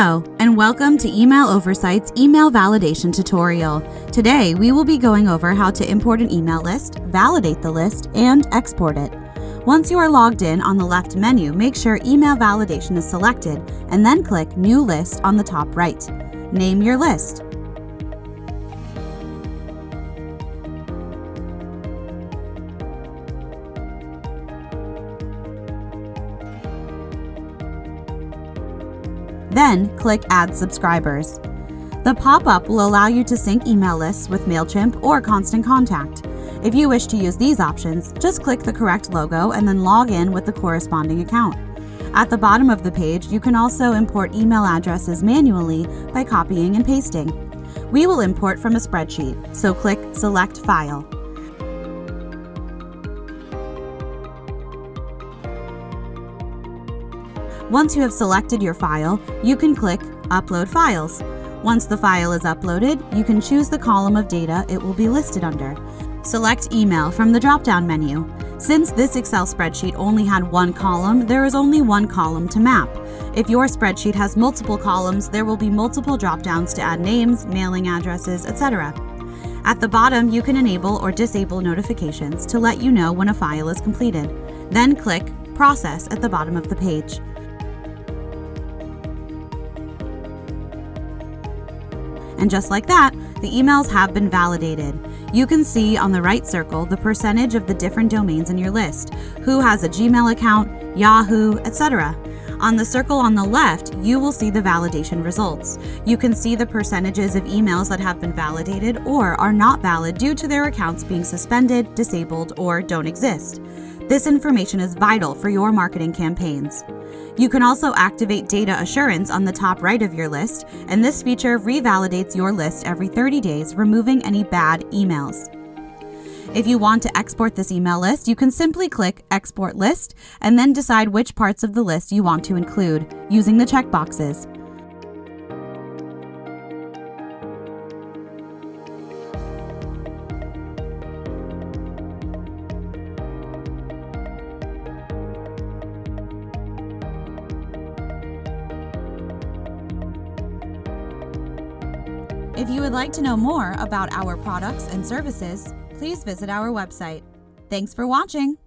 Hello, and welcome to Email Oversight's email validation tutorial. Today, we will be going over how to import an email list, validate the list, and export it. Once you are logged in, on the left menu, make sure Email Validation is selected, and then click New List on the top right. Name your list. Then, click Add Subscribers. The pop-up will allow you to sync email lists with MailChimp or Constant Contact. If you wish to use these options, just click the correct logo and then log in with the corresponding account. At the bottom of the page, you can also import email addresses manually by copying and pasting. We will import from a spreadsheet, so click Select File. Once you have selected your file, you can click Upload Files. Once the file is uploaded, you can choose the column of data it will be listed under. Select Email from the drop-down menu. Since this Excel spreadsheet only had one column, there is only one column to map. If your spreadsheet has multiple columns, there will be multiple drop-downs to add names, mailing addresses, etc. At the bottom, you can enable or disable notifications to let you know when a file is completed. Then click Process at the bottom of the page. And just like that, the emails have been validated. You can see on the right circle the percentage of the different domains in your list, who has a Gmail account, Yahoo, etc. On the circle on the left, you will see the validation results. You can see the percentages of emails that have been validated or are not valid due to their accounts being suspended, disabled, or don't exist. This information is vital for your marketing campaigns. You can also activate data assurance on the top right of your list, and this feature revalidates your list every 30 days, removing any bad emails. If you want to export this email list, you can simply click Export List and then decide which parts of the list you want to include, using the checkboxes. If you would like to know more about our products and services, please visit our website. Thanks for watching.